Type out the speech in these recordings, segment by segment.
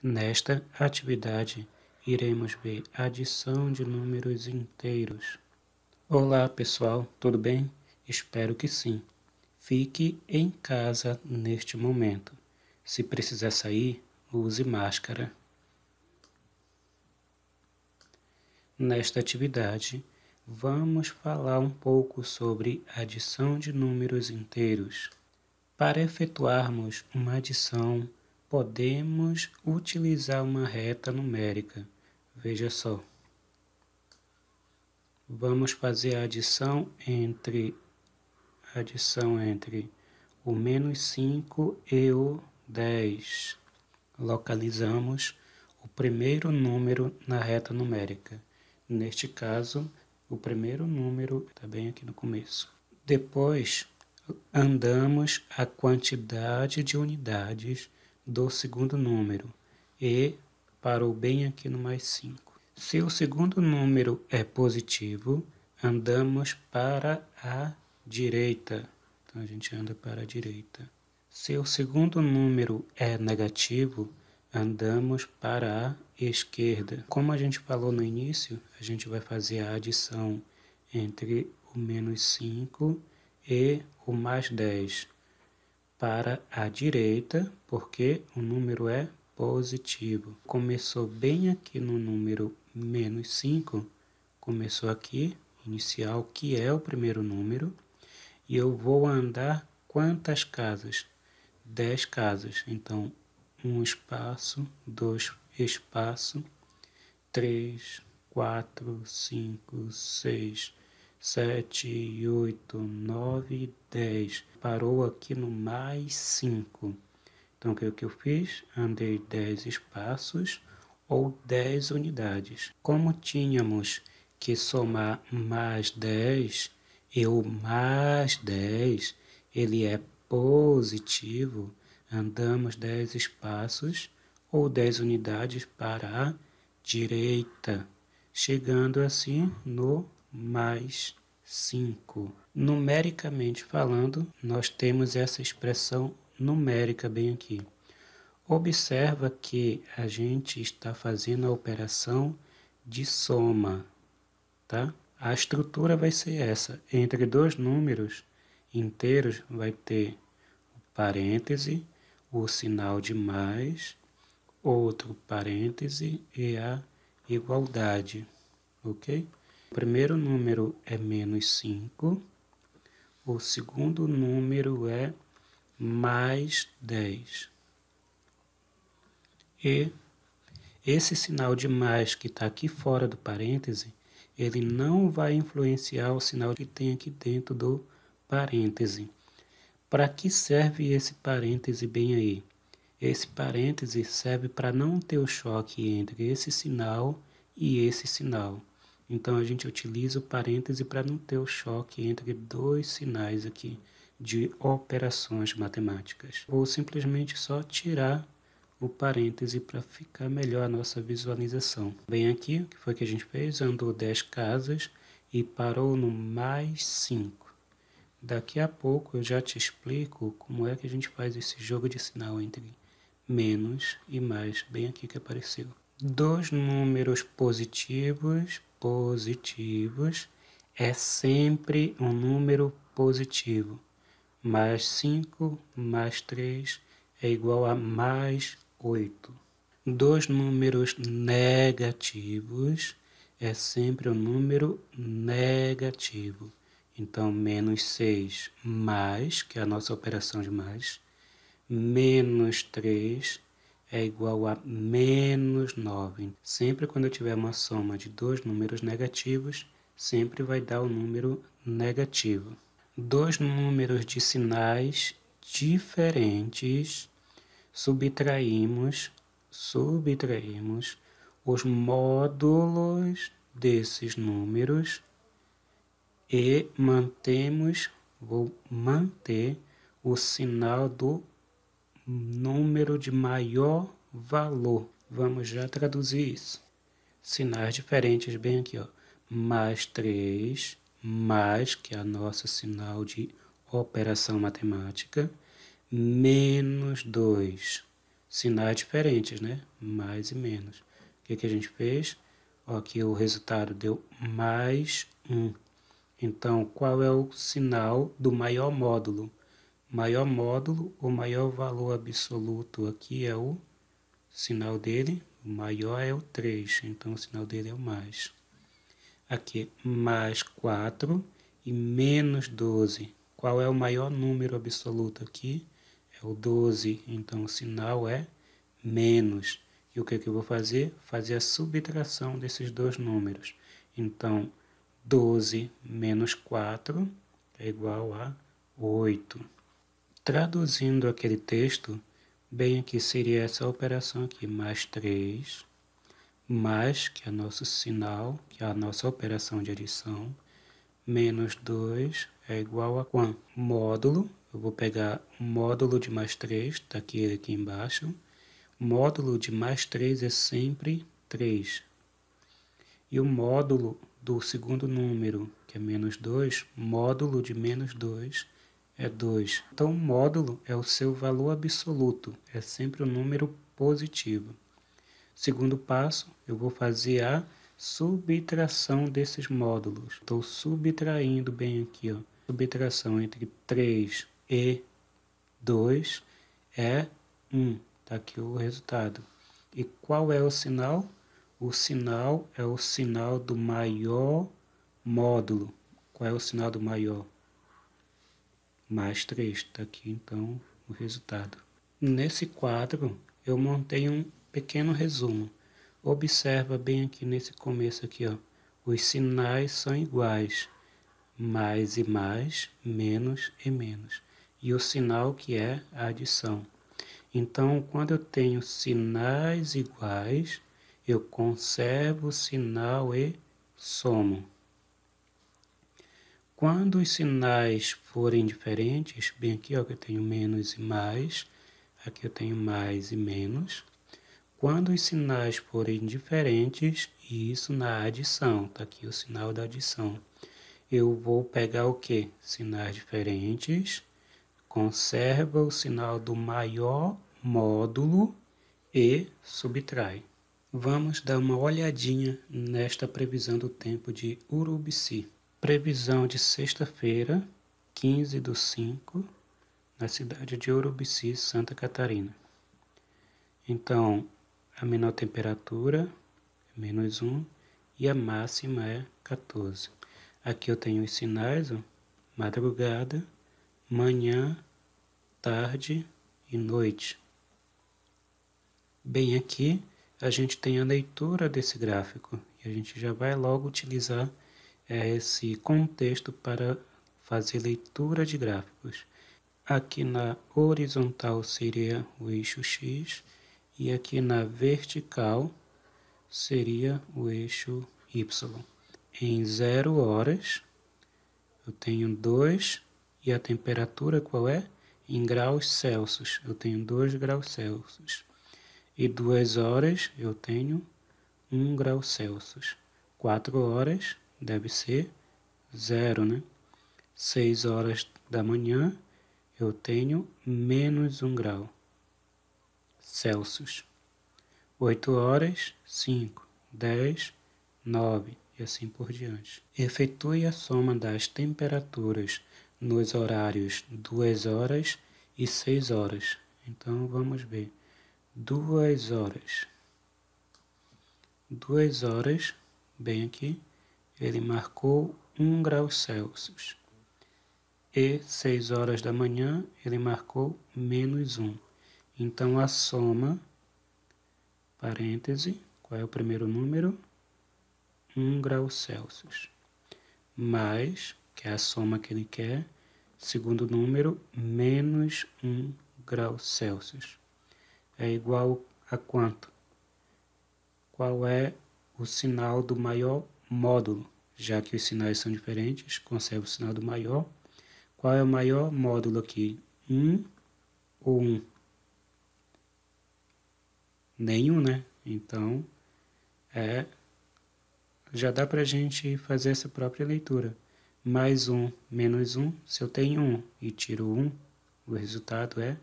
Nesta atividade, iremos ver adição de números inteiros. Olá pessoal, tudo bem? Espero que sim. Fique em casa neste momento. Se precisar sair, use máscara. Nesta atividade, vamos falar um pouco sobre adição de números inteiros. Para efetuarmos uma adição, podemos utilizar uma reta numérica. Veja só. Vamos fazer a adição entre o menos 5 e o 10. Localizamos o primeiro número na reta numérica. Neste caso, o primeiro número está bem aqui no começo. Depois, andamos a quantidade de unidades do segundo número e parou bem aqui no mais 5. Se o segundo número é positivo, andamos para a direita. Então a gente anda para a direita. Se o segundo número é negativo, andamos para a esquerda. Como a gente falou no início, a gente vai fazer a adição entre o menos 5 e o mais 10 para a direita, porque o número é positivo. Começou bem aqui no número menos 5, começou aqui, inicial, que é o primeiro número, e eu vou andar quantas casas? 10 casas. Então, 1 espaço, 2 espaço, 3, 4, 5, 6, 7, 8, 9, 10. Parou aqui no mais 5. Então, o que eu fiz? Andei 10 espaços ou 10 unidades. Como tínhamos que somar mais 10, e o mais 10, ele é positivo, andamos 10 espaços ou 10 unidades para a direita, chegando assim no mais 5. Numericamente falando, nós temos essa expressão numérica bem aqui. Observa que a gente está fazendo a operação de soma, tá? A estrutura vai ser essa. Entre dois números inteiros vai ter o parêntese, o sinal de mais, outro parêntese e a igualdade, ok? O primeiro número é menos 5, o segundo número é mais 10. E esse sinal de mais que está aqui fora do parêntese, ele não vai influenciar o sinal que tem aqui dentro do parêntese. Para que serve esse parêntese bem aí? Esse parêntese serve para não ter o choque entre esse sinal e esse sinal. Então a gente utiliza o parêntese para não ter o choque entre dois sinais aqui de operações matemáticas. Ou simplesmente só tirar o parêntese para ficar melhor a nossa visualização. Bem aqui, o que foi que a gente fez? Andou 10 casas e parou no mais 5. Daqui a pouco eu já te explico como é que a gente faz esse jogo de sinal entre menos e mais, bem aqui que apareceu. Dois números positivos é sempre um número positivo. Mais 5 mais 3 é igual a mais 8. Dois números negativos é sempre um número negativo. Então, menos 6 mais, que é a nossa operação de mais, menos 3 é igual a menos 9. Sempre quando eu tiver uma soma de dois números negativos, sempre vai dar o número negativo. Dois números de sinais diferentes, subtraímos os módulos desses números e vou manter o sinal do número de maior valor. Vamos já traduzir isso. Sinais diferentes bem aqui, ó. Mais 3, mais, que é a nossa sinal de operação matemática, menos 2. sinais diferentes, né? Mais e menos. O que a gente fez? Ó, aqui o resultado deu mais 1. Então, qual é o sinal do maior módulo? Maior módulo, o maior valor absoluto aqui é o sinal dele, o maior é o 3, então o sinal dele é o mais. Aqui, mais 4 e menos 12. Qual é o maior número absoluto aqui? É o 12, então o sinal é menos. E o que eu vou fazer? Fazer a subtração desses dois números. Então, 12 menos 4 é igual a 8. Traduzindo aquele texto, bem aqui seria essa operação aqui, mais 3, mais, que é nosso sinal, que é a nossa operação de adição, menos 2 é igual a quanto? Módulo, eu vou pegar o módulo de mais 3, está aqui embaixo. Módulo de mais 3 é sempre 3. E o módulo do segundo número, que é menos 2, módulo de menos 2 é 2. Então, o módulo é o seu valor absoluto, é sempre um número positivo. Segundo passo, eu vou fazer a subtração desses módulos. Estou subtraindo bem aqui, ó. Subtração entre 3 e 2 é 1. Está aqui o resultado. E qual é o sinal? O sinal é o sinal do maior módulo. Qual é o sinal do maior? Mais 3. Está aqui, então, o resultado. Nesse quadro, eu montei um pequeno resumo. Observa bem aqui nesse começo aqui, ó. Os sinais são iguais. Mais e mais, menos e menos. E o sinal que é a adição. Então, quando eu tenho sinais iguais, eu conservo o sinal e somo. Quando os sinais forem diferentes, bem aqui ó, que eu tenho menos e mais, aqui eu tenho mais e menos. Quando os sinais forem diferentes, isso na adição, está aqui o sinal da adição. Eu vou pegar o quê? Sinais diferentes, conserva o sinal do maior módulo e subtrai. Vamos dar uma olhadinha nesta previsão do tempo de Urubici. Previsão de sexta-feira, 15/5, na cidade de Urubici, Santa Catarina. Então, a menor temperatura é -1 e a máxima é 14. Aqui eu tenho os sinais, ó, madrugada, manhã, tarde e noite. Bem aqui, a gente tem a leitura desse gráfico e a gente já vai logo utilizar esse contexto para fazer leitura de gráficos. Aqui na horizontal seria o eixo X e aqui na vertical seria o eixo Y. Em 0 horas, eu tenho 2 e a temperatura qual é? Em graus Celsius, eu tenho 2 graus Celsius. E 2 horas eu tenho 1 grau Celsius. 4 horas deve ser 0, né? 6 horas da manhã eu tenho -1 grau Celsius. 8 horas, 5, 10, 9 e assim por diante. Efetue a soma das temperaturas nos horários 2 horas e 6 horas. Então vamos ver. 2 horas. 2 horas, bem aqui, ele marcou 1 grau Celsius. E 6 horas da manhã, ele marcou -1. Então, a soma, parêntese, qual é o primeiro número? 1 grau Celsius. Mais, que é a soma que ele quer, segundo número, -1 grau Celsius. É igual a quanto? Qual é o sinal do maior módulo? Já que os sinais são diferentes, conserva o sinal do maior. Qual é o maior módulo aqui? 1 ou 1? Nenhum, né? Então, já dá para a gente fazer essa própria leitura. Mais 1, menos 1, se eu tenho 1 e tiro 1, o resultado é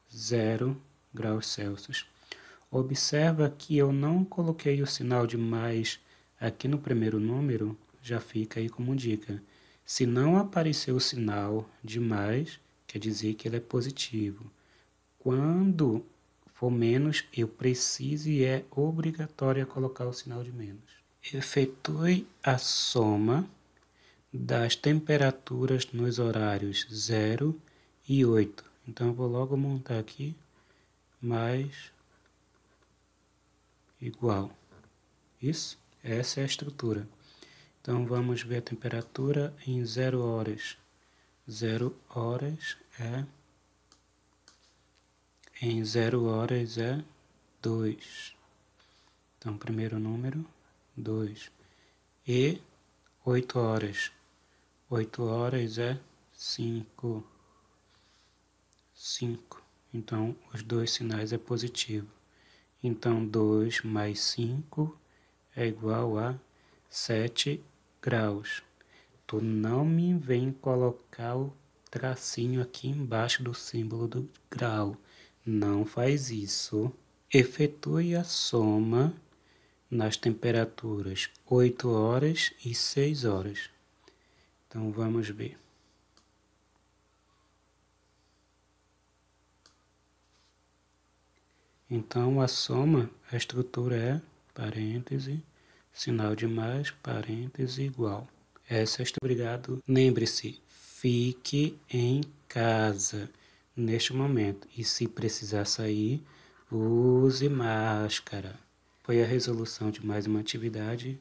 0 graus Celsius. Observa que eu não coloquei o sinal de mais aqui no primeiro número, já fica aí como dica. Se não aparecer o sinal de mais, quer dizer que ele é positivo. Quando for menos, eu preciso e é obrigatório colocar o sinal de menos. Efetue a soma das temperaturas nos horários 0 e 8. Então, eu vou logo montar aqui mais igual. Isso, essa é a estrutura. Então, vamos ver a temperatura em 0 horas. 0 horas é... Em 0 horas é 2. Então, primeiro número, 2. E 8 horas. 8 horas é 5. 5. Então, os dois sinais é positivo. Então, 2 mais 5 é igual a 7 graus. Tu não me vem colocar o tracinho aqui embaixo do símbolo do grau. Não faz isso. Efetue a soma nas temperaturas 8 horas e 6 horas. Então, vamos ver. Então, a soma, a estrutura é parêntese, sinal de mais, parêntese, igual. Essa é a estrutura. Obrigado. Lembre-se, fique em casa neste momento. E se precisar sair, use máscara. Foi a resolução de mais uma atividade.